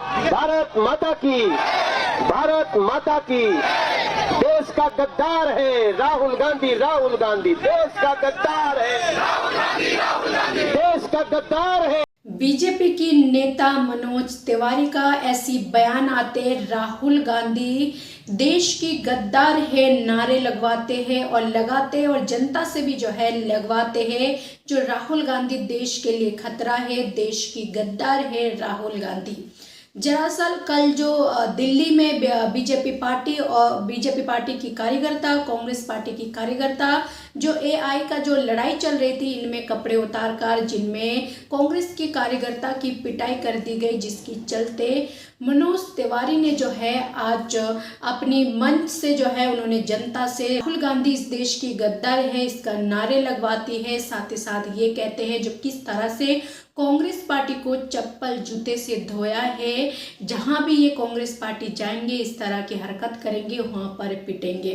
भारत माता की, भारत माता की। देश का गद्दार है राहुल गांधी, राहुल गांधी देश का गद्दार है, राहुल गांधी, राहुल गांधी देश का गद्दार है। बीजेपी की नेता मनोज तिवारी का ऐसी बयान आते राहुल गांधी देश की गद्दार है नारे लगवाते हैं और लगाते हैं और जनता से भी जो है लगवाते हैं। जो राहुल गांधी देश के लिए खतरा है, देश की गद्दार है राहुल गांधी। दरअसल कल जो दिल्ली में बीजेपी पार्टी की कार्यकर्ता, कांग्रेस पार्टी की कार्यकर्ता जो एआई का जो लड़ाई चल रही थी, इनमें कपड़े उतारकर जिनमें कांग्रेस की कार्यकर्ता की पिटाई कर दी गई, जिसकी चलते मनोज तिवारी ने जो है आज अपनी मंच से जो है उन्होंने जनता से राहुल गांधी इस देश की गद्दार है इसका नारे लगवाती है। साथ ही साथ ये कहते हैं जो किस तरह से कांग्रेस पार्टी को चप्पल जूते से धोया है, जहां भी ये कांग्रेस पार्टी जाएंगे इस तरह की हरकत करेंगे वहां पर पिटेंगे।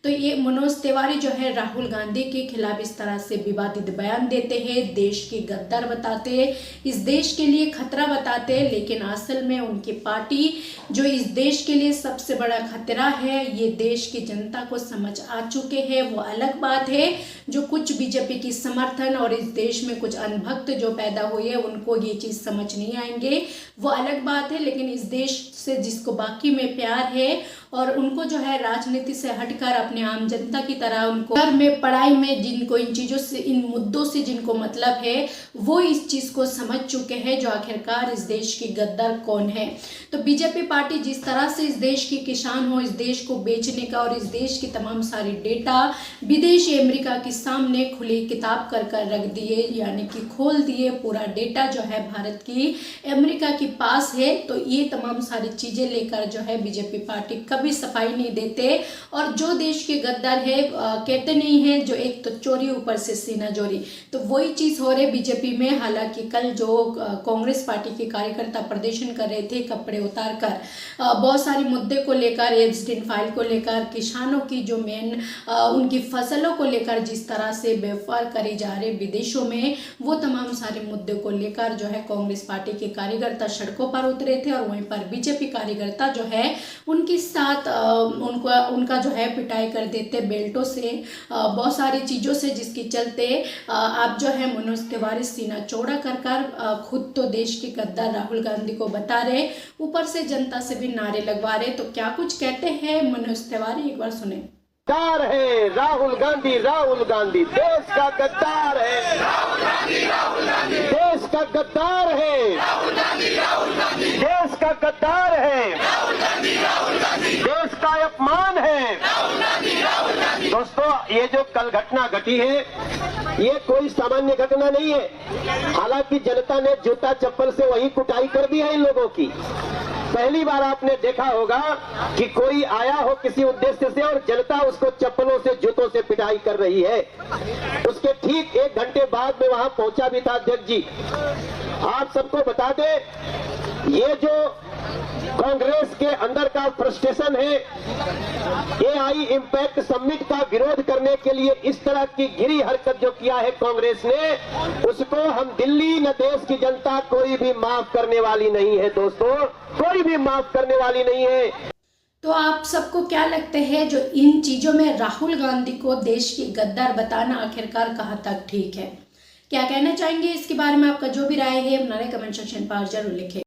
तो ये मनोज तिवारी जो है राहुल गांधी के खिलाफ इस तरह से विवादित बयान देते हैं, देश की गद्दार बताते हैं, इस देश के लिए खतरा बताते हैं, लेकिन असल में उनकी पार्टी जो इस देश के लिए सबसे बड़ा खतरा है ये देश की जनता को समझ आ चुके हैं। वो अलग बात है जो कुछ बीजेपी की समर्थन और इस देश में कुछ अनभक्त जो पैदा हुए है उनको ये चीज समझ नहीं आएंगे, वो अलग बात है। लेकिन इस देश से जिसको बाकी में प्यार है और उनको जो है राजनीति से हटकर अपने आम जनता की तरह उनको घर में, पढ़ाई में, जिनको इन चीजों से, इन मुद्दों से जिनको मतलब है, वो इस चीज को समझ चुके हैं जो आखिरकार इस देश की गद्दार कौन है। तो बीजेपी पार्टी जिस तरह से इस देश की किसान हो, इस देश को बेचने का और इस देश की तमाम सारी डेटा विदेशी अमेरिका के सामने खुली किताब कर रख दिए, यानी कि खोल दिए, पूरा डेटा जो है भारत की अमेरिका के पास है। तो ये तमाम सारी चीजें लेकर जो है बीजेपी पार्टी कभी सफाई नहीं देते और जो देश के गद्दार है कहते नहीं है जो एक तो चोरी ऊपर से सीना चोरी, तो वही चीज हो रही बीजेपी में। हालांकि कल जो कांग्रेस पार्टी के कार्यकर्ता प्रदर्शन कर रहे थे कपड़े उतार कर, बहुत सारे मुद्दे को लेकर, एग्जिट फाइल को लेकर, किसानों की जो मेन उनकी फसलों को लेकर जिस तरह से व्यापार करे जा रहे विदेशों में, वो तमाम सारे मुद्दे को लेकर जो है कांग्रेस पार्टी के कार्यकर्ता सड़कों पर उतरे थे और वहीं पर बीजेपी कार्यकर्ता जो है उनके साथ उनका जो है पिटाई कर देते बेल्टों से, बहुत सारी चीज़ों से, जिसके चलते आप जो है मनोज तिवारी सीना चौड़ा कर खुद तो देश के गद्दार राहुल गांधी को बता रहे, ऊपर से जनता से भी नारे लगवा रहे। तो क्या कुछ कहते हैं मनोज तिवारी, एक बार सुने। गद्दार है राहुल गांधी, राहुल गांधी देश का गद्दार है, राहुल गांधी, राहुल गांधी देश का गद्दार है, राहुल गांधी, राहुल गांधी देश का गद्दार है, राहुल गांधी, राहुल गांधी देश का अपमान है, राहुल गांधी, राहुल गांधी। दोस्तों, ये जो कल घटना घटी है ये कोई सामान्य घटना नहीं है। हालांकि जनता ने जूता चप्पल से वही कुटाई कर दी है इन लोगों की। पहली बार आपने देखा होगा कि कोई आया हो किसी उद्देश्य से और जनता उसको चप्पलों से, जूतों से पिटाई कर रही है। उसके ठीक 1 घंटे बाद में वहां पहुंचा भी था अध्यक्ष जी। आप सबको बता दें, ये जो कांग्रेस के अंदर का फ्रस्ट्रेशन है, एआई इम्पैक्ट समिट का विरोध करने के लिए इस तरह की गिरी हरकत जो किया है कांग्रेस ने, उसको हम दिल्ली न देश की जनता कोई भी माफ करने वाली नहीं है। दोस्तों, कोई भी माफ करने वाली नहीं है। तो आप सबको क्या लगता है जो इन चीजों में राहुल गांधी को देश की गद्दार बताना आखिरकार कहाँ तक ठीक है? क्या कहना चाहेंगे इसके बारे में? आपका जो भी राय है हमारे कमेंट सेक्शन पर जरूर लिखें।